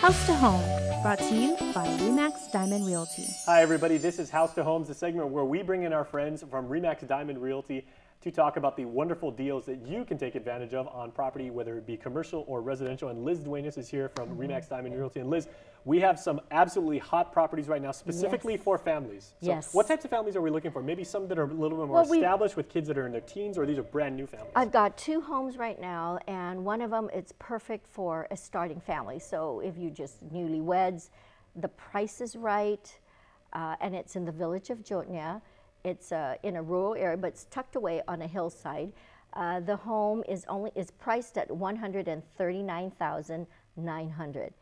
House to Home, brought to you by RE/MAX Diamond Realty. Hi everybody, this is House to Homes, the segment where we bring in our friends from RE/MAX Diamond Realty to talk about the wonderful deals that you can take advantage of on property, whether it be commercial or residential. And Liz Duenas is here from RE/MAX Diamond Realty. And Liz, we have some absolutely hot properties right now, specifically for families. So what types of families are we looking for? Maybe some that are a little bit more established with kids that are in their teens, or these are brand new families? I've got 2 homes right now, and one of them it's perfect for a starting family. So if you just newlyweds, the price is right, and it's in the village of Jotnia. It's in a rural area, but it's tucked away on a hillside. The home is priced at $139,900.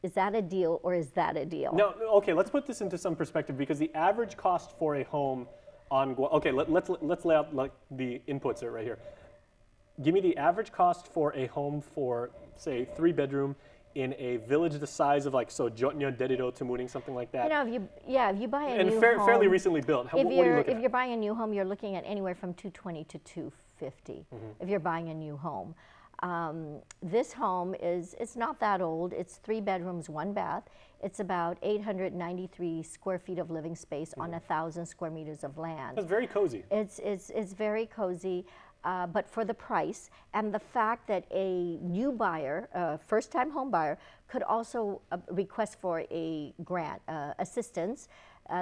Is that a deal, or is that a deal? No, okay, let's put this into some perspective, because the average cost for a home on Guam, okay, let's lay out like the inputs right here. Give me the average cost for a home for, say, 3-bedroom in a village the size of Jotnia, Derrida, Tamuning, something like that. You know, if you buy a new home, fairly recently built. What are you looking at? If you're buying a new home, you're looking at anywhere from $220,000 to $250,000. If you're buying a new home. This home it's not that old. It's 3 bedrooms, 1 bath. It's about 893 square feet of living space on 1,000 square meters of land. That's very cozy. It's very cozy, but for the price and the fact that a new buyer, first-time home buyer, could also request for a grant assistance.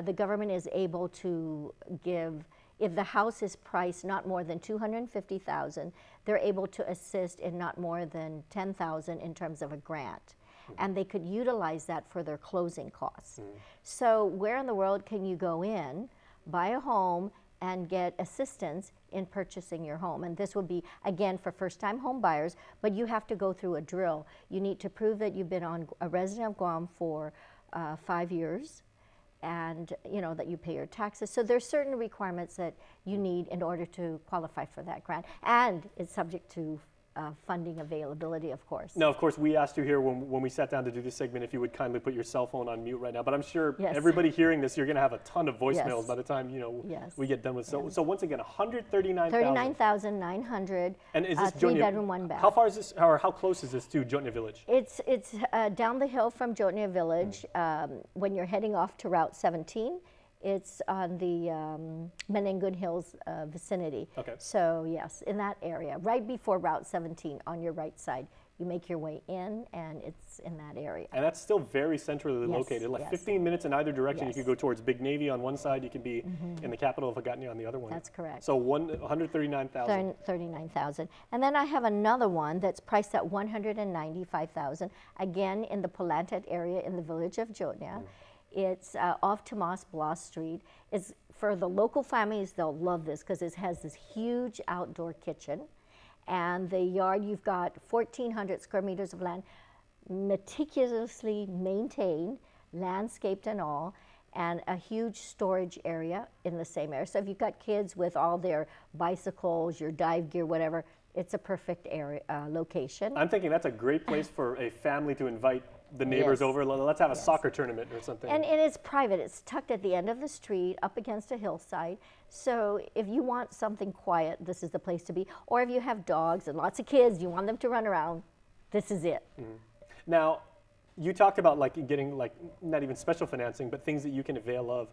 The government is able to give. If the house is priced not more than $250,000, they're able to assist in not more than $10,000 in terms of a grant. And they could utilize that for their closing costs. So where in the world can you go in, buy a home, and get assistance in purchasing your home? And this would be, again, for first-time home buyers, but you have to go through a drill. You need to prove that you've been a resident of Guam for 5 years, and that you pay your taxes. So there's certain requirements that you need in order to qualify for that grant, and it's subject to funding availability, of course. Now, of course, we asked you here when we sat down to do this segment if you would kindly put your cell phone on mute right now, but I'm sure everybody hearing this, you're going to have a ton of voicemails by the time we get done with. So once again, $39,900. And is this 3-bedroom, 1 bath. How far is this, or how close is this to Jotnia Village? It's down the hill from Jotnia Village. When you're heading off to Route 17, it's on the Menengun Hills vicinity. Okay. So yes, in that area, right before Route 17 on your right side, you make your way in, and it's in that area. And that's still very centrally located. Like 15 minutes in either direction. You could go towards Big Navy on one side. You can be in the capital of Hagatni on the other one. That's correct. So $139,000. $39,000. And then I have another one that's priced at $195,000. Again, in the Palantet area in the village of Jotnia. It's off Tomas Blas Street. It's for the local families, they'll love this because it has this huge outdoor kitchen. And the yard, you've got 1,400 square meters of land, meticulously maintained, landscaped and all, and a huge storage area in the same area. So if you've got kids with all their bicycles, your dive gear, whatever, it's a perfect area location. I'm thinking that's a great place for a family to invite the neighbors over. Let's have a soccer tournament or something. And it's private. It's tucked at the end of the street, up against a hillside. So if you want something quiet, this is the place to be. Or if you have dogs and lots of kids, you want them to run around, this is it. Now, you talked about getting not even special financing, but things that you can avail of.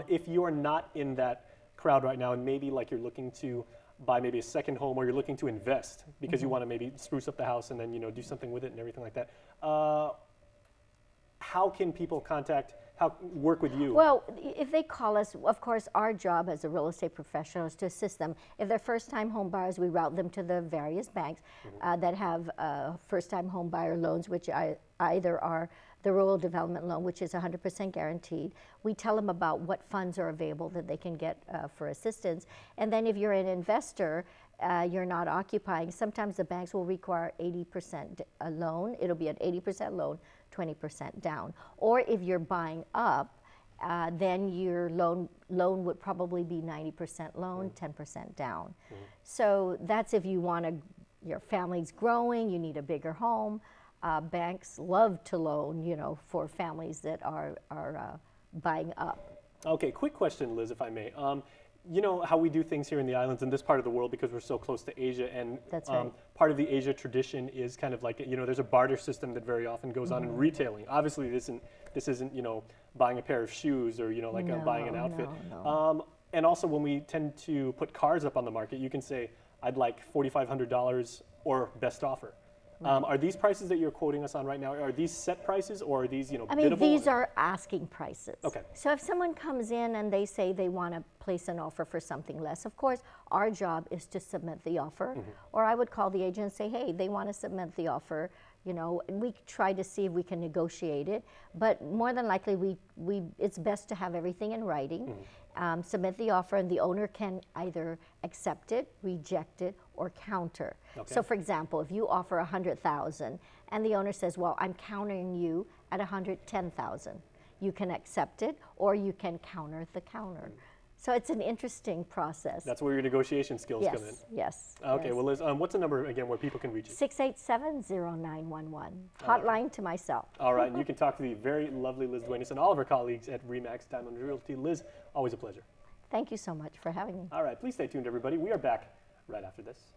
If you are not in that crowd right now, and maybe you're looking to buy maybe a second home, or you're looking to invest because you want to maybe spruce up the house and then do something with it and everything like that. How can people work with you? Well, if they call us, of course, our job as a real estate professional is to assist them. If they're first-time home buyers, we route them to the various banks that have first-time home buyer loans, which either are the Rural Development Loan, which is 100% guaranteed. We tell them about what funds are available that they can get for assistance. And then if you're an investor, you're not occupying, sometimes the banks will require 80% a loan. It'll be an 80% loan, 20% down. Or if you're buying up, then your loan would probably be 90% loan, 10% down. So that's if you want your family's growing, you need a bigger home. Banks love to loan, for families that are buying up. Okay, quick question, Liz, if I may. you know how we do things here in the islands in this part of the world because we're so close to Asia, and That's right. part of the Asia tradition is kind of like, you know, there's a barter system that very often goes on in retailing. Obviously, this isn't, you know, buying a pair of shoes or, you know, like buying an outfit. No. And also when we tend to put cars up on the market, you can say, I'd like $4,500 or best offer. Are these prices that you're quoting us on right now, are these set prices or are these, you know, I mean, biddable? these are asking prices. Okay. So if someone comes in and they say they want to place an offer for something less, of course, our job is to submit the offer. Or I would call the agent and say, hey, they want to submit the offer. You know, we try to see if we can negotiate it. But more than likely, it's best to have everything in writing. Submit the offer, and the owner can either accept it, reject it, or counter. Okay. So, for example, if you offer $100,000 and the owner says, "Well, I'm countering you at $110,000," you can accept it, or you can counter the counter. So it's an interesting process. That's where your negotiation skills come in. Yes. Okay, yes. well, Liz, what's the number again where people can reach you? 687-0911. Hotline to myself. All right, and you can talk to the very lovely Liz Duenas and all of our colleagues at RE/MAX Diamond Realty. Liz, always a pleasure. Thank you so much for having me. All right, please stay tuned, everybody. We are back right after this.